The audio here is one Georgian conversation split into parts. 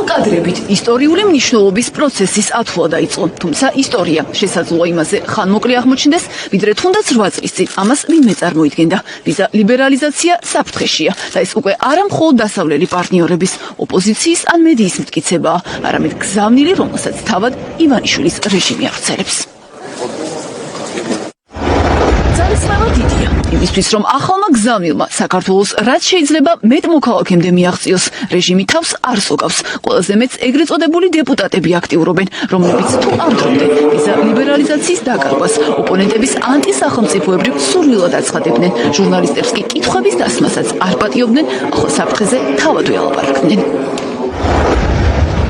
კადრებით ისტორიული მნიშვნელობის პროცესის ათვლა დაიწყო, თუმცა ისტორია შესაძლოა იმაზე ხანმოკლე აღმოჩნდეს, ვიდრე თუნდაც 8 წლის წინ ამას ვინმე წარმოიდგენდა. ვიზა ლიბერალიზაცია საფრთხეშია და ეს უკვე არა მხოლოდ დასავლელი პარტნიორების, ოპოზიციის ან მედიის მტკიცებაა, არამედ გზავნილი, რომელსაც თავად ივანიშვილის რეჟიმი აღწერებს. ძალისხმევა დიდია. იმისთვის, რომ ახალმა გზავნილმა საქართველოს რაც შეიძლება მეტ მოქალაქემდე მიაღწიოს, რეჟიმი თავს არ სოგავს. ყველაზე მეტს ეგრეთ წოდებული დეპუტატები აქტიურობენ, რომლებიც თუ ამ დრომდე ვიზა ლიბერალიზაციის დაკარგვას ოპონენტების ანტისახელმწიფოებრივ სურვილად აცხადებდნენ. ჟურნალისტებს კი კითხვების დასმასაც არ პატიობდნენ, ახლა საფრთხეზე თავად ველაპარაკდნენ.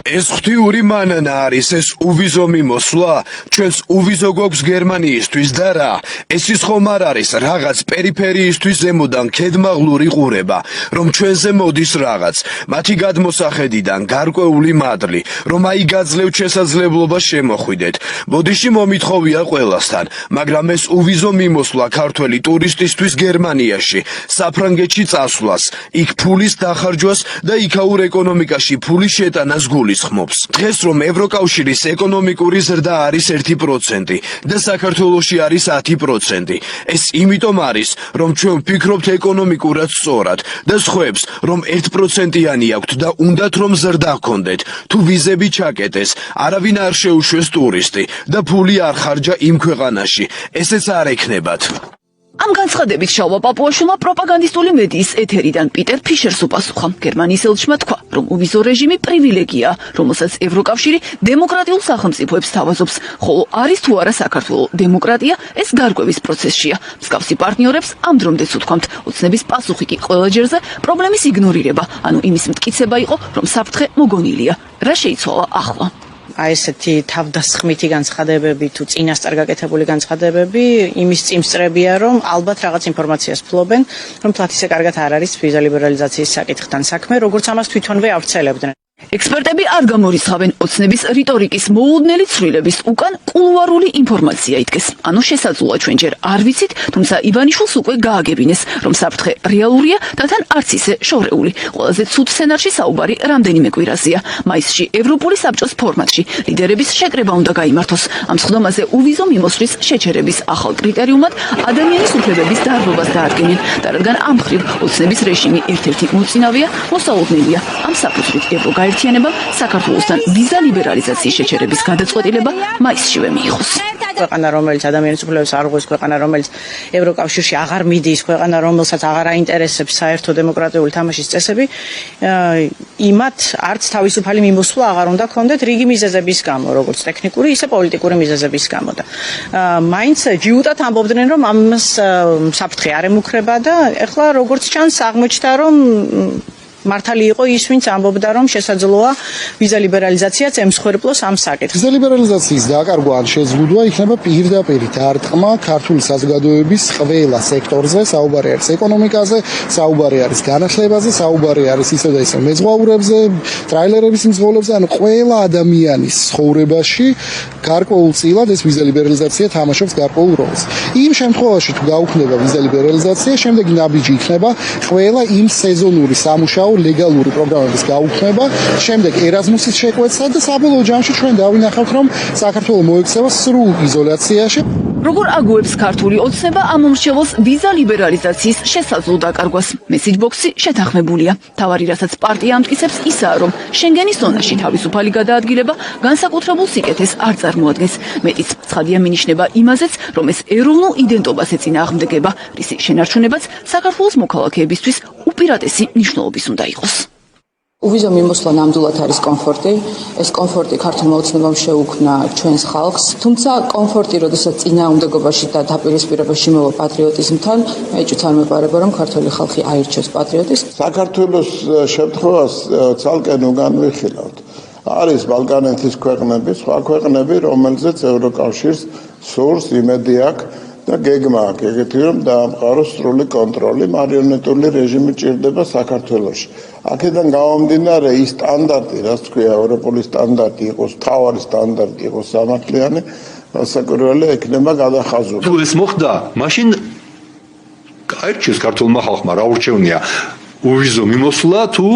ეს ღვთიური მანანა არის, ეს უვიზო მიმოსვლა, ჩვენს უვიზო გვაქვს გერმანიისთვის და რა? ეს ის ხომ არ არის რაღაც პერიფერიისთვის ზემოდან ქედმაღლური ყურება, რომ ჩვენზე მოდის რაღაც, მათი გადმოსახედიდან გარკვეული მადლი, რომ აი გაძლევთ შესაძლებლობა შემოხვიდეთ. ბოდიში მომითხოვია ყველასთან, მაგრამ ეს უვიზო მიმოსვლა ქართველი ტურისტისთვის გერმანიაში, საფრანგეთში წასვლას, იქ ფულის დახარჯვას და იქაურ ეკონომიკაში ფულის შეტანას გულის. დღეს რომ ევროკავშირის ეკონომიკური ზრდა არის 1% და საქართველოში არის 10%. ეს იმიტომ არის, რომ ჩვენ ვფიქრობთ ეკონომიკურად სწორად და სხვებს, რომ 1%-იანი აქვთ და უნდათ რომ ზრდა ჰქონდეთ. თუ ვიზები ჩაკეტეს, არავინ არ შეუშვეს ტურისტი და ფული არ ხარჯა იმ ქვეყანაში. ესეც არ ექნებათ. ამ განცხადებით შალვა პაპუაშვილმა პროპაგანდისტული მედიის ეთერიდან პიტერ ფიშერს უპასუხა. გერმანიის ელჩმა თქვა, რომ უვიზო რეჟიმი პრივილეგია, რომელსაც ევროკავშირი დემოკრატიულ სახელმწიფოებს თავაზობს, ხოლო არის თუ არა საქართველოს დემოკრატია, ეს გარკვევის პროცესშია. მსგავსი პარტნიორებს ამ დრომდეც უთქვამთ, ოცნების პასუხი კი ყველა ჯერზე პრობლემის იგნორირება, ანუ იმის მტკიცება იყო, რომ საფრთხე მოგონილია. რა შეიცვალა ახლა? აი ესეთი თავდასხმითი განცხადებები თუ წინასწარ გაკეთებული განცხადებები იმის წინსწრებია, რომ ალბათ რაღაც ინფორმაციას ფლობენ, რომ თვათ ისე კარგად არ არის ვიზა ლიბერალიზაციის საკითხთან საქმე, როგორც ამას თვითონვე ავრცელებდნენ. ექსპერტები არ გამორიცხავენ ოცნების რიტორიკის მოულოდნელი ცვლილების უკან კულუარული ინფორმაცია იდგეს. ანუ შესაძლოა ჩვენ ჯერ არ ვიცით, თუმცა ივანიშვილს უკვე გააგებინეს, რომ საფრთხე რეალურია და თან არც ისე შორეული. ყველაზე ცუდ სცენარში საუბარი რამდენიმე კვირაზეა. მაისში ევროპული საბჭოს ფორმატში ლიდერების შეკრება უნდა გაიმართოს. ამ სხდომაზე უვიზო მიმოსვლის შეჩერების ახალ კრიტერიუმად ადამიანის უფლებების დარღვევას დაადგენენ და რადგან ამ მხრივ ოცნების რეჟიმი ერთ-ერთი მოწინავეა, მოსალოდნელია ამ საფუძვლით გაერთიანებამ საქართველოსთან ვიზა ლიბერალიზაციის შეჩერების გადაწყვეტილება მაისშივე მიიღოს. ქვეყანა, რომელიც ადამიანის უფლებებს არ ღვევს, ქვეყანა, რომელიც ევროკავშირში აღარ მიდის, ქვეყანა, რომელსაც აღარ აინტერესებს საერთო დემოკრატიული თამაშის წესები, იმათ არც თავისუფალი მიმოსვლა აღარ უნდა ქონდეთ რიგი მიზეზების გამო, როგორც ტექნიკური, ისე პოლიტიკური მიზეზების გამო და მაინც ჯიუტად ამბობდნენ, რომ ამას საფრთხე არ ემუქრება და ეხლა როგორც ჩანს აღმოჩნდა, რომ მართალი იყო ის, ვინც ამბობდა, რომ შესაძლოა ვიზა ლიბერალიზაციაც ემსხვერპლოს ამ საკითხს. ვიზა ლიბერალიზაციის დაკარგვა ან შეზღუდვა იქნება პირდაპირ დარტყმა ქართული საზოგადოების ყველა სექტორზე, საუბარი არის ეკონომიკაზე, საუბარი არის განათლებაზე, საუბარი არის ისე და ისე მეზღვაურებზე, ტრაილერების მძღოლებზე, ანუ ყველა ადამიანის ცხოვრებაში გარკვეულწილად ეს ვიზა ლიბერალიზაცია თამაშობს გარკვეულ როლს. იმ შემთხვევაში თუ გაუქმდება ვიზა ლიბერალიზაცია, შემდეგი ნაბიჯი იქნება ყველა იმ სეზონური სამუშაო ლეგალური პროგრამების გაუქმება, შემდეგ ერაზმუსის შეკვეცა და საბოლოო ჯამში ჩვენ დავინახავთ, რომ საქართველო მოექცევა სრულ იზოლაციაში. როგორ აგუებს ქართული ოცნება ამ მომრჩეველს ვიზა ლიბერალიზაციის შესაძლო დაკარგვას? მესიჯბოქსი შეთანხმებულია. თავარი, რასაც პარტია ამტკიცებს, ისაა, რომ შენგენის ზონაში თავისუფალი გადაადგილება განსაკუთრებულ სიკეთეს არ წარმოადგენს. მეტიც ცხადია მინიშნება იმაზეც, რომ ეს ეროვნულ იდენტობას ეწინააღმდეგება, რისი შენარჩუნებაც საქართველოს მოქალაქეებისთვის უპირატესი მნიშვნელობის უნდა იყოს. უვიზო მიმოსვლა ნამდვილად არის კომფორტი. ეს კომფორტი ქართულმა ოცნებამ შეუქმნა ჩვენს ხალხს. თუმცა კომფორტი, როდესაც წინააღმდეგობაში და დაპირისპირებაში მოვა პატრიოტიზმთან, ეჭვით არ მეპარება, რომ ქართული ხალხი აირჩევს პატრიოტის. საქართველოს შემთხვევას ცალკე უკან ვიხილავთ. არის ბალკანეთის ქვეყნები, სხვა ქვეყნები, რომელზეც ევროკავშირს სურს იმედი აქვს და გეგმა აქვს ეგეთი, რომ დაამყაროს სრული კონტროლი, მარიონეტული რეჟიმი ჭირდება საქართველოში. აქედან გამომდინარე ის სტანდარტი, რაც თქვია, ევროპული სტანდარტი იყოს, თავარი სტანდარტი იყოს სამართლიანი, საკურველი ექნება გადახაზული. თუ ეს მოხდა, მაშინ გაერჩევს ქართულმა ხალხმა, რა ურჩევნია. უვიზო მიმოსვლა თუ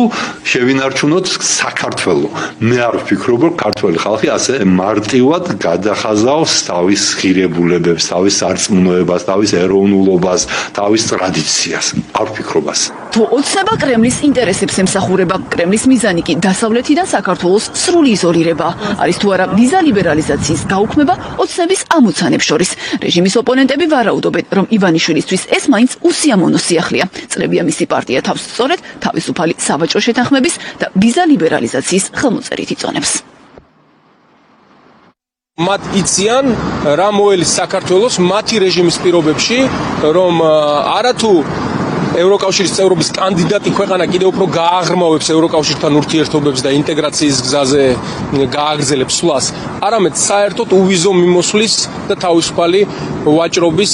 შევინარჩუნოთ საქართველო. მე არ ვფიქრობ, რომ ქართველი ხალხი ასე მარტივად გადახაზავს თავის ღირებულებებს, თავის სარწმუნოებას, თავის ეროვნულობას, თავის ტრადიციას. არ ვფიქრობ ასე. თუ ოცნება კრემლის ინტერესებს ემსახურება, კრემლის მიზანი კი დასავლეთიდან საქართველოს სრული იზოლირება. არის თუ არა ვიზა ლიბერალიზაციის გაუქმება ოცნების ამოცანებს შორის. რეჟიმის ოპონენტები ვარაუდობენ, რომ ივანიშვილისთვის ეს მაინც უსიამოვნო სიახლეა. წლებია მისი პარტია თავს სწორედ თავისუფალი სავაჭრო შეთანხმების და ვიზა ლიბერალიზაციის ხელმოწერით იწონებს. მათ იციან რა მოელის საქართველოს მათი რეჟიმის პირობებში, რომ არათუ ევროკავშირის წევრობის კანდიდატი ქვეყანა კიდევ უფრო გააღრმავებს ევროკავშირთან ურთიერთობებს და ინტეგრაციის გზაზე გააგრძელებს სვლას, არამედ საერთოდ უვიზო მიმოსვლის და თავისუფალი ვაჭრობის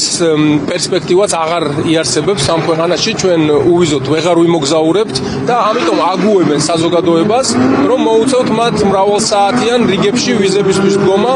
პერსპექტივაც აღარ იარსებებს ამ ქვეყანაში. ჩვენ უვიზოთ ვეღარ ვიმოგზაურებთ და ამიტომ აგუებენ საზოგადოებას, რომ მოუწევთ მათ მრავალსაათიან რიგებში ვიზებისთვის დგომა.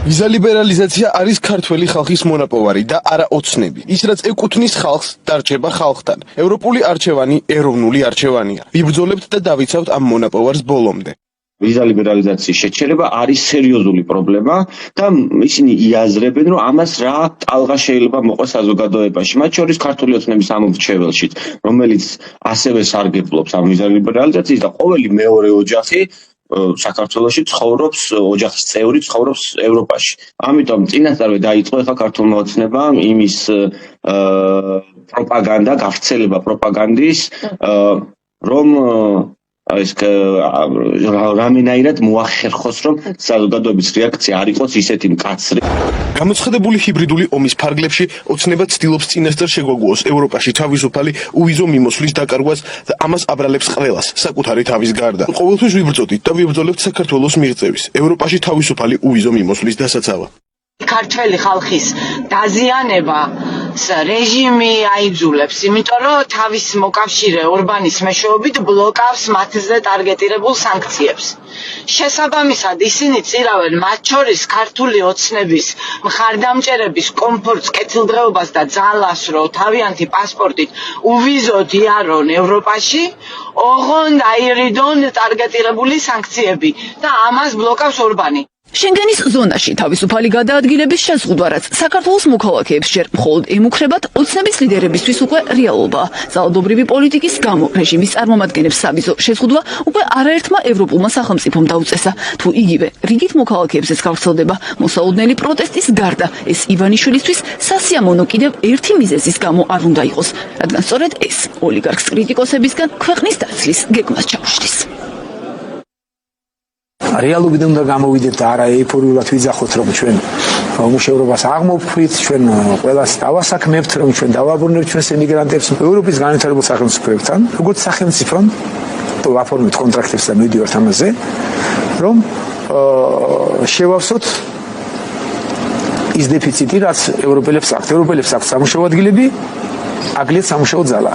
ვიზა ლიბერალიზაცია არის ქართველი ხალხის მონაპოვარი და არა ოცნები. ის რაც ეკუთვნის ხალხს, დარჩება ხალხთან. ევროპული არჩევანი ეროვნული არჩევანია. ვიბრძოლებთ და დავიცავთ ამ მონაპოვარს ბოლომდე. ვიზა ლიბერალიზაციის შეჩერება არის სერიოზული პრობლემა და ისინი იაზრებენ, რომ ამას რა ტალღა შეიძლება მოყვეს საზოგადოებაში, მათ შორის ქართული ოცნების ამორჩეველშიც, რომელიც ასევე სარგებლობს ამ ვიზა ლიბერალიზაციის და ყოველი მეორე ოჯახი საქართველოში ცხოვრობს, ოჯახის წევრი ცხოვრობს ევროპაში. ამიტომ წინასწარვე დაიწყო ახლა ქართულმა ოცნებამ იმის პროპაგანდა, გავრცელება პროპაგანდის, რომ ეს რამენაირად მოახერხოს, რომ საზოგადოების რეაქცია არ იყოს ისეთი მკაცრი. გამოცხადებული ჰიბრიდული ომის ფარგლებში ოცნება ცდილობს წინასწარ შეგვაგუოს ევროპაში თავისუფალი უვიზო მიმოსვლის დაკარგვას და ამას აბრალებს ყველას საკუთარი თავის გარდა. ყოველთვის ვიბრძოდით და ვიბრძოლებთ საქართველოს მიღწევის ევროპაში თავისუფალი უვიზო მიმოსვლის დასაცავად. ქართველი ხალხის დაზიანება რეჟიმი აიძულებს, იმიტომ რომ თავის მოკავშირე ორბანის მეშვეობით ბლოკავს მათზე ტარგეტირებულ სანქციებს. შესაბამისად ისინი წირავენ მათ შორის ქართული ოცნების მხარდამჭერების კომფორტს, კეთილდღეობას და ძალას, რომ თავიანთი პასპორტით უვიზოდ იარონ ევროპაში, ოღონდ აირიდონ ტარგეტირებული სანქციები და ამას ბლოკავს ორბანი. შენგენის ზონაში თავისუფალი გადაადგილების შეზღუდვა, რაც საქართველოს მოქალაქეებს ჯერ მხოლოდ ემუქრებათ, ოცნების ლიდერებისთვის უკვე რეალობა. ძალადობრივი პოლიტიკის გამო რეჟიმის წარმომადგენლებს სავიზო შეზღუდვა უკვე არაერთმა ევროპულმა სახელმწიფომ დაუწესა. თუ იგივე რიგით მოქალაქეებზეც გავრცელდება მოსაუდნელი პროტესტის გარდა, ეს ივანიშვილისთვის სასიამოვნო კიდევ ერთი მიზეზის გამო არ უნდა იყოს, რადგან სწორედ ეს ოლიგარქს კრიტიკოსებისგან ქვეყნის დაცლის გეგმას ჩაუშლის. რეალობიდან უნდა გამოვიდეთ და არა ეიფორიულად ვიძახოთ, რომ ჩვენ მუშაობას აღმოფხვით, ჩვენ ყველას დავასაქმებთ, რომ ჩვენ დავაბრუნებთ ჩვენს ემიგრანტებს ევროპის განვითარებულ სახელმწიფოებთან, როგორც სახელმწიფო ვაფორმებთ კონტრაქტებს და მივდივართ ამაზე, რომ შევავსოთ ის დეფიციტი, რაც ევროპელებს აქვთ. ევროპელებს აქვთ სამუშაო ადგილები, აკლიათ სამუშაო ძალა.